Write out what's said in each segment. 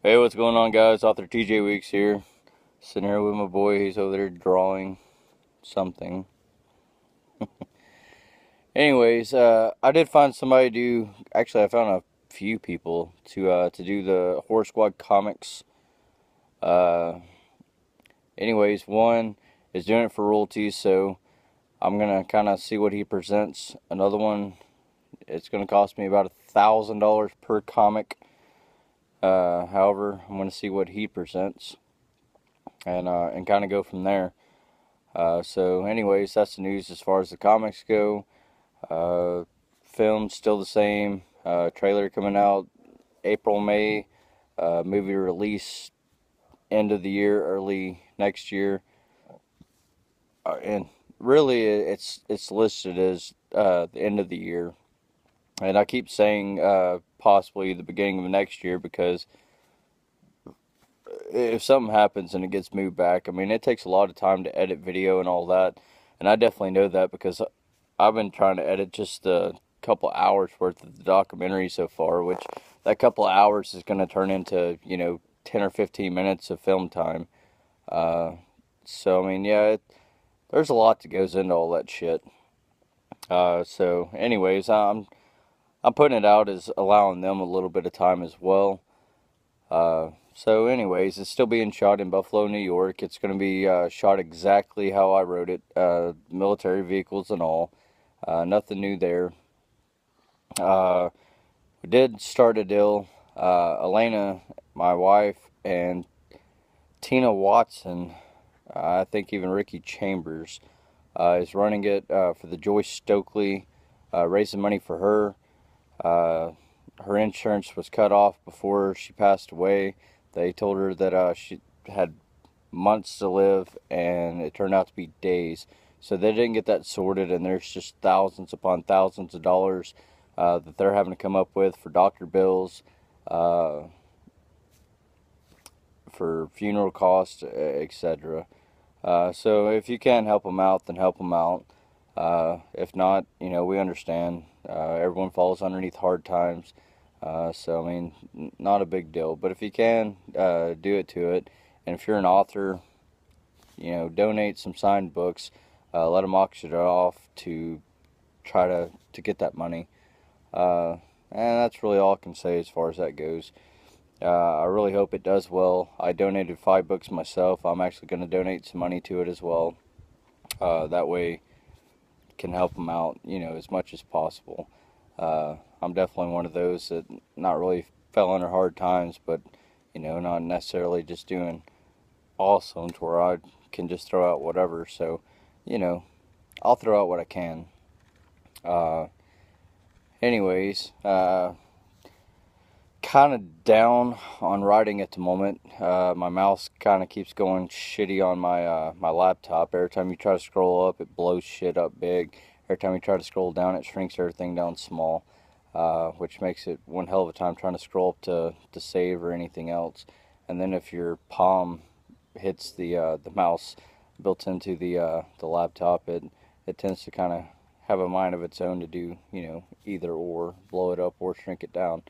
Hey, what's going on, guys? Author TJ Weeks here. Sitting here with my boy. He's over there drawing something. Anyways, I did find somebody to actually, I found a few people to do the Horror Squad comics. Uh, anyways, one is doing it for royalties, so I'm gonna kind of see what he presents. Another one, it's gonna cost me about $1,000 per comic. However, I'm gonna see what he presents and kind of go from there. So anyways, that's the news as far as the comics go. Film still the same. Trailer coming out April, May. Movie release end of the year, early next year. And really, it's listed as the end of the year. And I keep saying possibly the beginning of next year because if something happens and it gets moved back, I mean, it takes a lot of time to edit video and all that. And I definitely know that because I've been trying to edit just a couple hours worth of the documentary so far, which that couple hours is going to turn into, 10 or 15 minutes of film time. Uh, so, I mean, yeah, there's a lot that goes into all that shit. So, anyways, I'm putting it out as allowing them a little bit of time as well. So anyways, it's still being shot in Buffalo, New York. It's going to be shot exactly how I wrote it, military vehicles and all. Nothing new there. Uh, we did start a deal. Elena, my wife, and Tina Watson, I think even Ricky Chambers, is running it for the Joyce Stokely, raising money for her. Her insurance was cut off before she passed away. They told her that she had months to live, and it turned out to be days. So they didn't get that sorted, and there's just thousands upon thousands of dollars that they're having to come up with for doctor bills, uh, for funeral costs, etc. So if you can help them out, then help them out. If not, we understand. Everyone falls underneath hard times. So, I mean, not a big deal. But if you can, do it to it. And if you're an author, donate some signed books. Let them auction it off to try to get that money. And that's really all I can say as far as that goes. I really hope it does well. I donated 5 books myself. I'm actually going to donate some money to it as well. That way, can help them out, as much as possible. I'm definitely one of those that not really fell under hard times, but not necessarily just doing awesome to where I can just throw out whatever. So, you know, I'll throw out what I can. Uh, anyways, kind of down on writing at the moment. My mouse kind of keeps going shitty on my laptop. Every time you try to scroll up, it blows shit up big. Every time you try to scroll down, it shrinks everything down small, which makes it one hell of a time trying to scroll up to save or anything else. And then if your palm hits the mouse built into the laptop, it tends to kind of have a mind of its own to do either or, blow it up or shrink it down.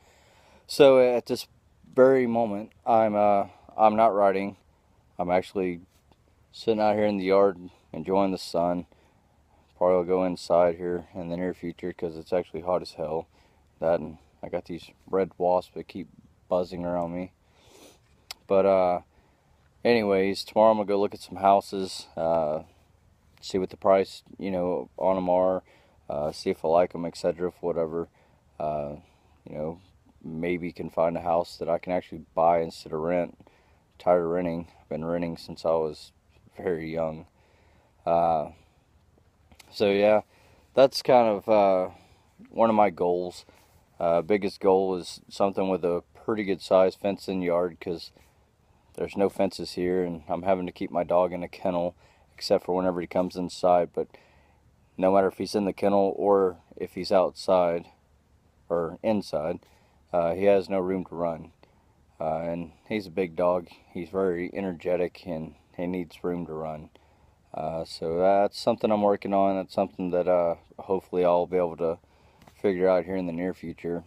So at this very moment, I'm not writing. I'm actually sitting out here in the yard enjoying the sun. Probably will go inside here in the near future because it's actually hot as hell. That, and I got these red wasps that keep buzzing around me. But anyways, tomorrow I'm gonna go look at some houses. See what the price on them are. See if I like them, etc. Whatever. Uh, you know, maybe can find a house that I can actually buy instead of rent. I'm tired of renting. I've been renting since I was very young. Uh, so yeah, that's kind of one of my goals. Biggest goal is something with a pretty good sized fenced in yard because there's no fences here, and I'm having to keep my dog in a kennel except for whenever he comes inside. But no matter if he's in the kennel or if he's outside or inside, he has no room to run. And he's a big dog. He's very energetic and he needs room to run. So that's something I'm working on. That's something that hopefully I'll be able to figure out here in the near future.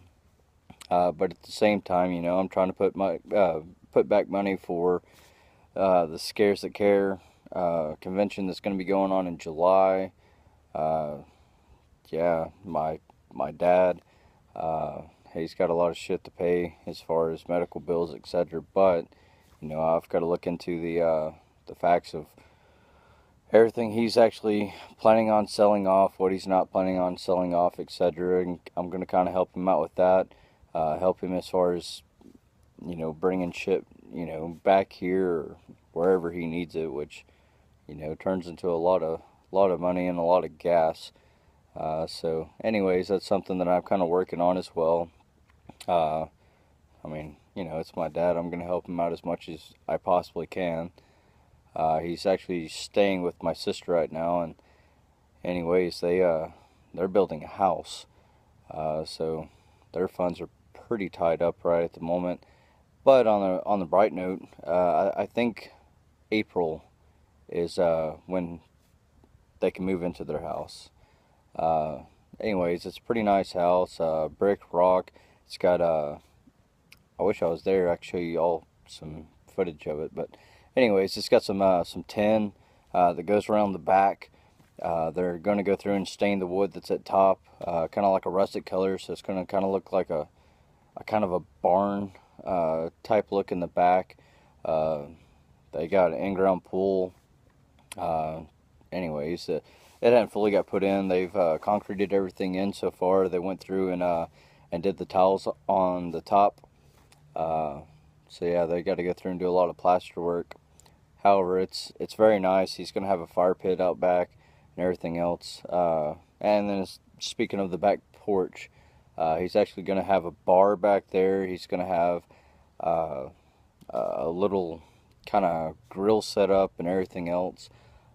But at the same time, I'm trying to put my put back money for the Scares That Care convention that's going to be going on in July. Yeah, my dad, he's got a lot of shit to pay as far as medical bills, etc. But I've got to look into the facts of everything he's actually planning on selling off, what he's not planning on selling off, etc. And I'm going to kind of help him out with that. Help him as far as bringing shit back here or wherever he needs it, which turns into a lot of money and a lot of gas. So anyways, that's something that I'm kind of working on as well. I mean, it's my dad. I'm going to help him out as much as I possibly can. He's actually staying with my sister right now, and anyways, they're building a house. So their funds are pretty tied up right at the moment. But on the bright note, I think April is when they can move into their house. Anyways, it's a pretty nice house, brick, rock. It's got I wish I was there. I could show you all some footage of it, but anyways, it's got some tin that goes around the back. They're going to go through and stain the wood that's at top, kind of like a rustic color, so it's going to kind of look like a kind of a barn type look in the back. They got an in-ground pool. Anyways, it hadn't fully got put in. They've concreted everything in so far. They went through and did the tiles on the top. So yeah, they got to go through and do a lot of plaster work. However, it's very nice. He's going to have a fire pit out back and everything else. And then speaking of the back porch, he's actually going to have a bar back there. He's going to have a little kind of grill set up and everything else.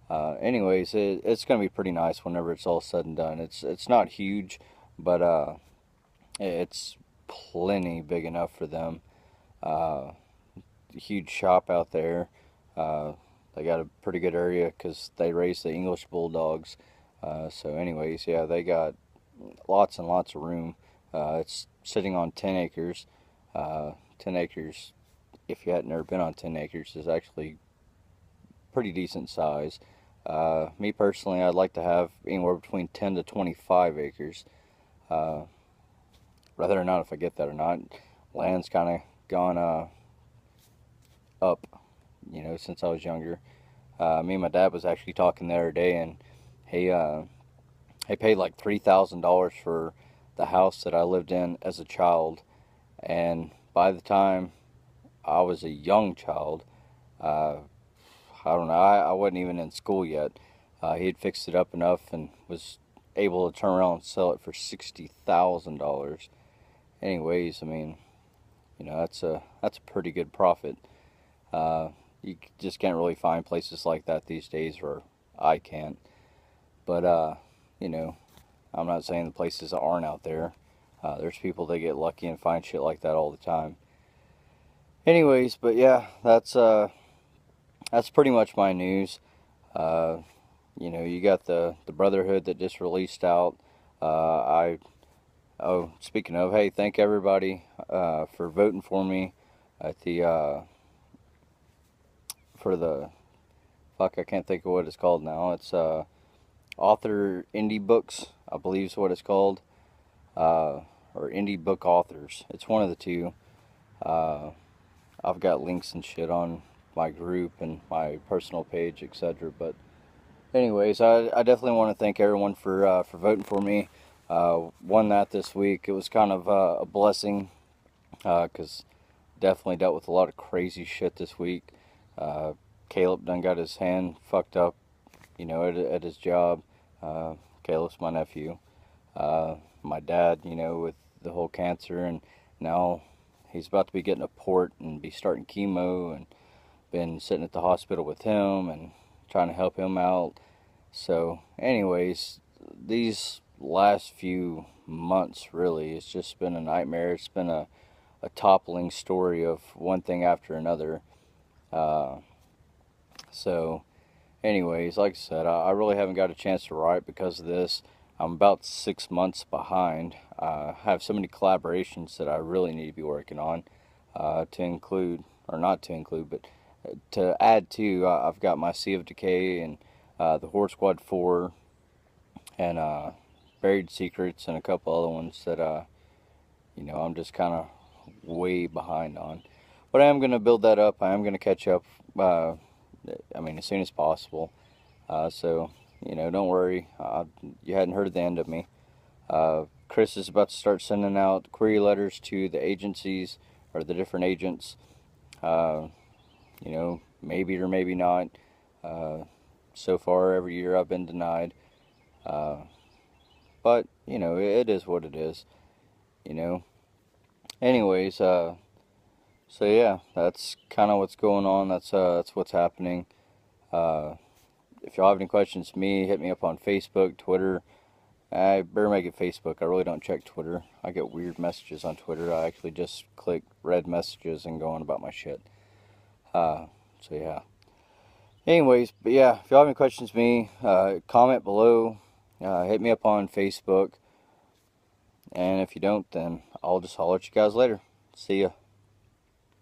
Anyways, it's going to be pretty nice whenever it's all said and done. It's not huge, but it's plenty big enough for them. Huge shop out there. They got a pretty good area because they raise the English Bulldogs. So anyways, yeah, they got lots and lots of room. It's sitting on 10 acres. 10 acres, if you hadn't never been on 10 acres, is actually pretty decent size. Me personally, I'd like to have anywhere between 10 to 25 acres. Whether or not if I get that or not, land's kind of gone up, since I was younger. Me and my dad was actually talking the other day, and he paid like $3,000 for the house that I lived in as a child, and by the time I was a young child, I don't know, I wasn't even in school yet. He had fixed it up enough and was able to turn around and sell it for $60,000. Anyways, I mean, that's a pretty good profit. You just can't really find places like that these days, or I can't. But I'm not saying the places aren't out there. There's people that get lucky and find shit like that all the time. Anyways, but yeah, that's pretty much my news. You got the Brotherhood that just released out. Speaking of, hey, thank everybody for voting for me at for the I can't think of what it's called now. It's Author Indie Books, I believe is what it's called, or Indie Book Authors. It's one of the two. I've got links and shit on my group and my personal page, etc. But anyways, I definitely want to thank everyone for voting for me. Won that this week. It was kind of a blessing, because definitely dealt with a lot of crazy shit this week. Caleb done got his hand fucked up, at his job. Caleb's my nephew. My dad, with the whole cancer, and now he's about to be getting a port and be starting chemo, and been sitting at the hospital with him and trying to help him out. So anyways, these last few months, really, it's just been a nightmare. It's been a toppling story of one thing after another. So anyways, like I said, I really haven't got a chance to write because of this. I'm about 6 months behind. I have so many collaborations that I really need to be working on, to include or not to include, but to add to, I've got my Sea of Decay and the Horde Squad 4 and Buried Secrets and a couple other ones that I'm just kind of way behind on. But I am going to build that up. I am going to catch up, as soon as possible. So, don't worry. You hadn't heard the end of me. Chris is about to start sending out query letters to the agencies, or the different agents. Maybe or maybe not. So far, every year I've been denied. But, it is what it is. Anyways, so yeah, that's kind of what's going on. That's what's happening. If y'all have any questions to me, hit me up on Facebook, Twitter. I better make it Facebook. I really don't check Twitter. I get weird messages on Twitter. I actually just click read messages and go on about my shit. So yeah. Anyways, but yeah, if y'all have any questions to me, comment below. Hit me up on Facebook. And if you don't, then I'll just holler at you guys later. See ya.